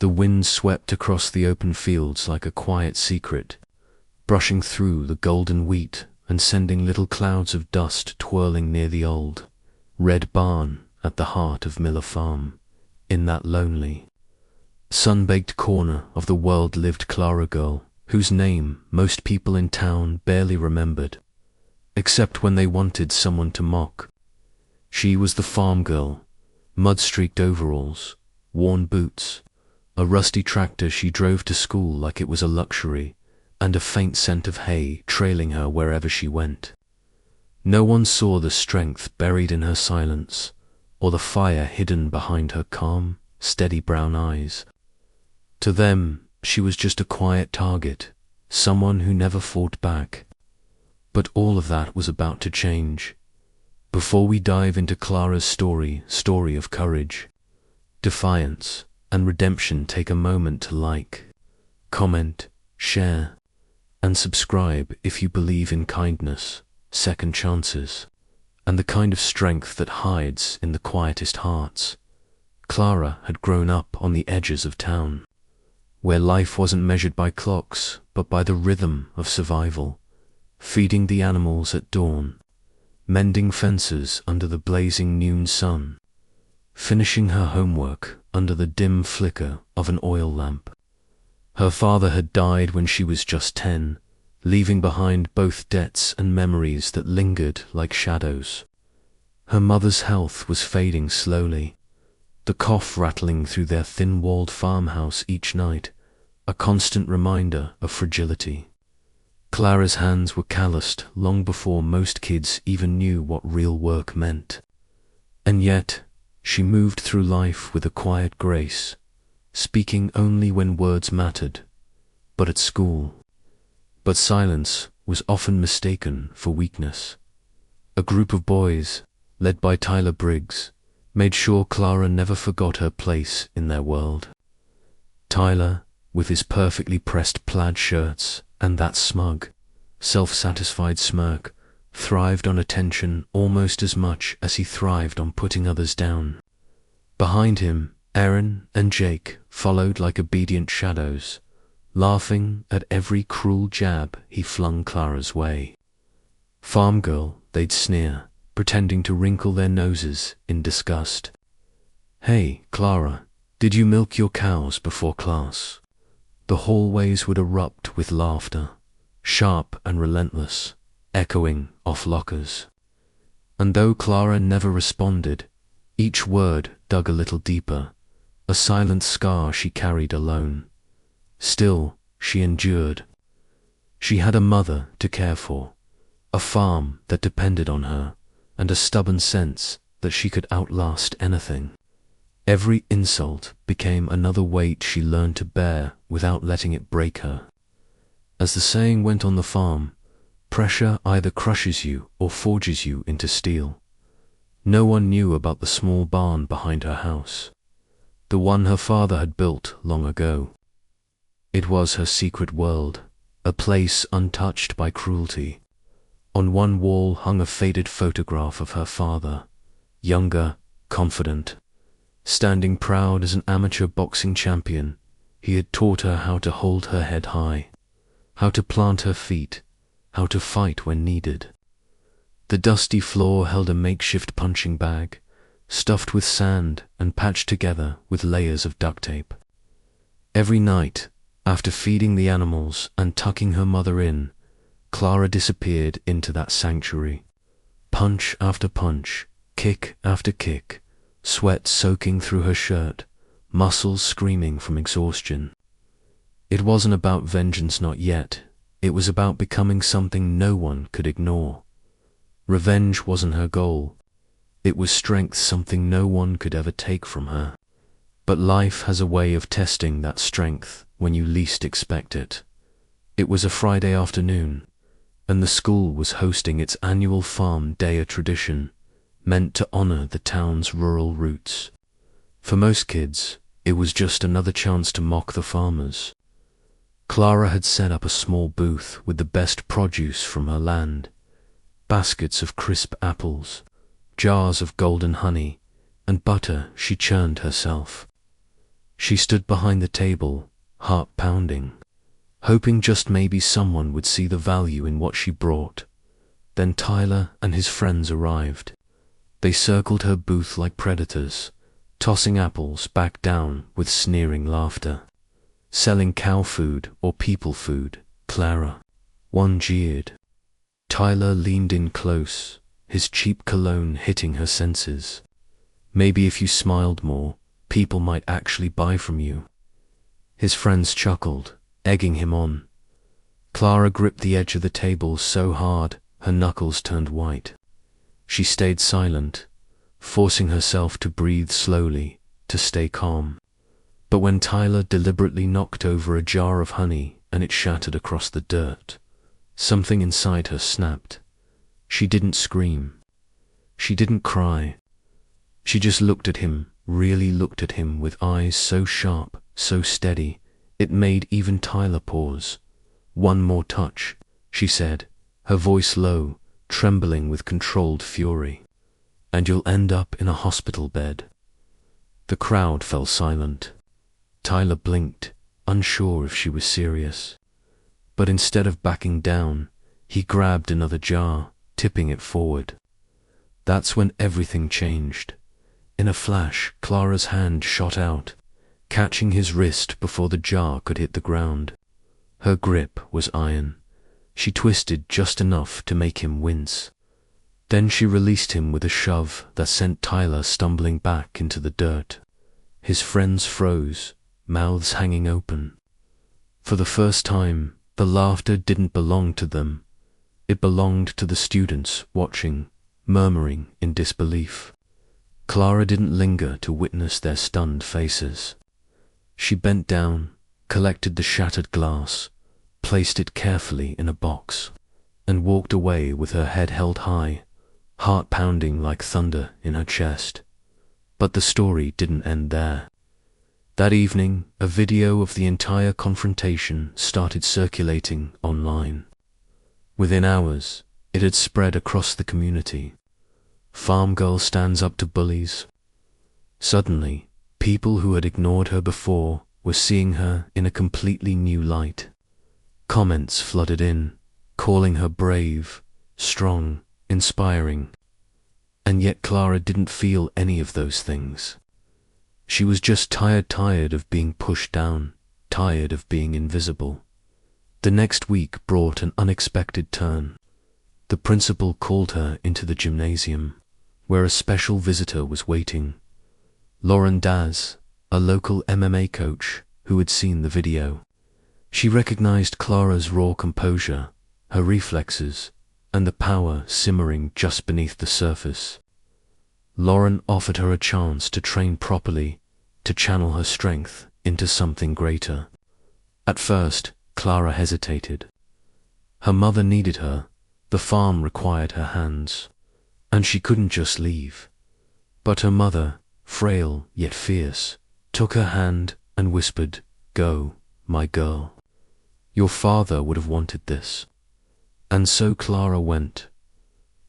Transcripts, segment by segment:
The wind swept across the open fields like a quiet secret, brushing through the golden wheat and sending little clouds of dust twirling near the old, red barn at the heart of Miller Farm. In that lonely, sun-baked corner of the world lived Clara Girl, whose name most people in town barely remembered, except when they wanted someone to mock. She was the farm girl, mud-streaked overalls, worn boots, a rusty tractor she drove to school like it was a luxury, and a faint scent of hay trailing her wherever she went. No one saw the strength buried in her silence, or the fire hidden behind her calm, steady brown eyes. To them, she was just a quiet target, someone who never fought back. But all of that was about to change. Before we dive into Clara's story of courage, defiance, and redemption, take a moment to like, comment, share, and subscribe if you believe in kindness, second chances, and the kind of strength that hides in the quietest hearts. Clara had grown up on the edges of town, where life wasn't measured by clocks, but by the rhythm of survival, feeding the animals at dawn, mending fences under the blazing noon sun, finishing her homework under the dim flicker of an oil lamp. Her father had died when she was just 10, leaving behind both debts and memories that lingered like shadows. Her mother's health was fading slowly, the cough rattling through their thin-walled farmhouse each night, a constant reminder of fragility. Clara's hands were calloused long before most kids even knew what real work meant. And yet, she moved through life with a quiet grace, speaking only when words mattered, but at school. But silence was often mistaken for weakness. A group of boys, led by Tyler Briggs, made sure Clara never forgot her place in their world. Tyler, with his perfectly pressed plaid shirts and that smug, self-satisfied smirk, thrived on attention almost as much as he thrived on putting others down. Behind him, Aaron and Jake followed like obedient shadows, laughing at every cruel jab he flung Clara's way. Farm girl, they'd sneer, pretending to wrinkle their noses in disgust. "Hey, Clara, did you milk your cows before class?" The hallways would erupt with laughter, sharp and relentless, echoing off lockers. And though Clara never responded, each word dug a little deeper, a silent scar she carried alone. Still, she endured. She had a mother to care for, a farm that depended on her, and a stubborn sense that she could outlast anything. Every insult became another weight she learned to bear without letting it break her. As the saying went on the farm, pressure either crushes you or forges you into steel. No one knew about the small barn behind her house, the one her father had built long ago. It was her secret world, a place untouched by cruelty. On one wall hung a faded photograph of her father, younger, confident. Standing proud as an amateur boxing champion, he had taught her how to hold her head high, how to plant her feet, how to fight when needed. The dusty floor held a makeshift punching bag, stuffed with sand and patched together with layers of duct tape. Every night, after feeding the animals and tucking her mother in, Clara disappeared into that sanctuary. Punch after punch, kick after kick, sweat soaking through her shirt, muscles screaming from exhaustion. It wasn't about vengeance, not yet. It was about becoming something no one could ignore. Revenge wasn't her goal. It was strength, something no one could ever take from her. But life has a way of testing that strength when you least expect it. It was a Friday afternoon, and the school was hosting its annual farm day, a tradition meant to honor the town's rural roots. For most kids, it was just another chance to mock the farmers. Clara had set up a small booth with the best produce from her land, baskets of crisp apples, jars of golden honey, and butter she churned herself. She stood behind the table, heart pounding, hoping just maybe someone would see the value in what she brought. Then Tyler and his friends arrived. They circled her booth like predators, tossing apples back down with sneering laughter. Selling cow food or people food, Clara? One jeered. Tyler leaned in close, his cheap cologne hitting her senses. Maybe if you smiled more, people might actually buy from you. His friends chuckled, egging him on. Clara gripped the edge of the table so hard her knuckles turned white. She stayed silent, forcing herself to breathe slowly, to stay calm. But when Tyler deliberately knocked over a jar of honey and it shattered across the dirt, something inside her snapped. She didn't scream. She didn't cry. She just looked at him, really looked at him with eyes so sharp, so steady, it made even Tyler pause. "One more touch," she said, her voice low, trembling with controlled fury, "and you'll end up in a hospital bed." The crowd fell silent. Tyler blinked, unsure if she was serious. But instead of backing down, he grabbed another jar, tipping it forward. That's when everything changed. In a flash, Clara's hand shot out, catching his wrist before the jar could hit the ground. Her grip was iron. She twisted just enough to make him wince. Then she released him with a shove that sent Tyler stumbling back into the dirt. His friends froze, mouths hanging open. For the first time, the laughter didn't belong to them. It belonged to the students watching, murmuring in disbelief. Clara didn't linger to witness their stunned faces. She bent down, collected the shattered glass, placed it carefully in a box, and walked away with her head held high, heart pounding like thunder in her chest. But the story didn't end there. That evening, a video of the entire confrontation started circulating online. Within hours, it had spread across the community. Farm girl stands up to bullies. Suddenly, people who had ignored her before were seeing her in a completely new light. Comments flooded in, calling her brave, strong, inspiring. And yet Clara didn't feel any of those things. She was just tired of being pushed down, tired of being invisible. The next week brought an unexpected turn. The principal called her into the gymnasium, where a special visitor was waiting. Lauren Daz, a local MMA coach who had seen the video. She recognized Clara's raw composure, her reflexes, and the power simmering just beneath the surface. Lauren offered her a chance to train properly, to channel her strength into something greater. At first, Clara hesitated. Her mother needed her, the farm required her hands, and she couldn't just leave. But her mother, frail yet fierce, took her hand and whispered, "Go, my girl. Your father would have wanted this." And so Clara went.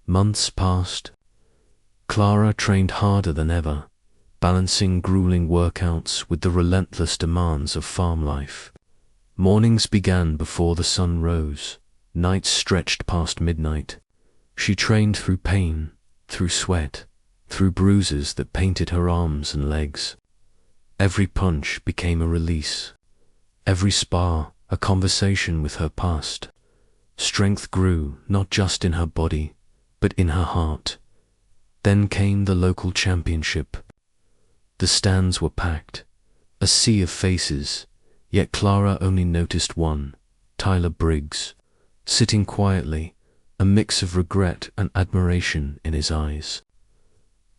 Months passed. Clara trained harder than ever, balancing grueling workouts with the relentless demands of farm life. Mornings began before the sun rose, nights stretched past midnight. She trained through pain, through sweat, through bruises that painted her arms and legs. Every punch became a release, every spar a conversation with her past. Strength grew not just in her body, but in her heart. Then came the local championship. The stands were packed, a sea of faces, yet Clara only noticed one, Tyler Briggs, sitting quietly, a mix of regret and admiration in his eyes.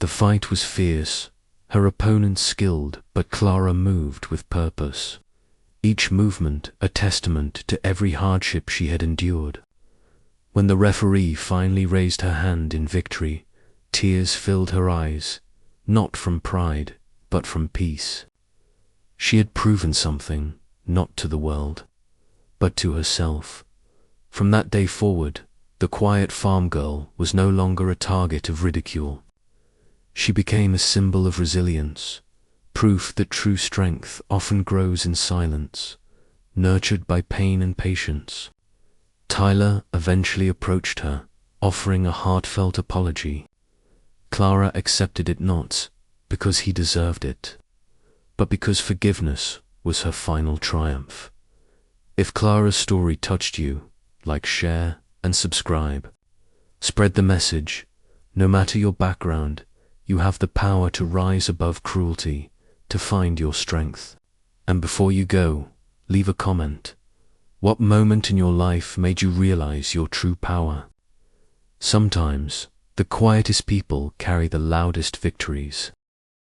The fight was fierce, her opponent skilled, but Clara moved with purpose. Each movement a testament to every hardship she had endured. When the referee finally raised her hand in victory, tears filled her eyes, not from pride, but from peace. She had proven something, not to the world, but to herself. From that day forward, the quiet farm girl was no longer a target of ridicule. She became a symbol of resilience, proof that true strength often grows in silence, nurtured by pain and patience. Tyler eventually approached her, offering a heartfelt apology. Clara accepted it not because he deserved it, but because forgiveness was her final triumph. If Clara's story touched you, like, share, and subscribe. Spread the message. No matter your background, you have the power to rise above cruelty, to find your strength. And before you go, leave a comment. What moment in your life made you realize your true power? Sometimes, the quietest people carry the loudest victories.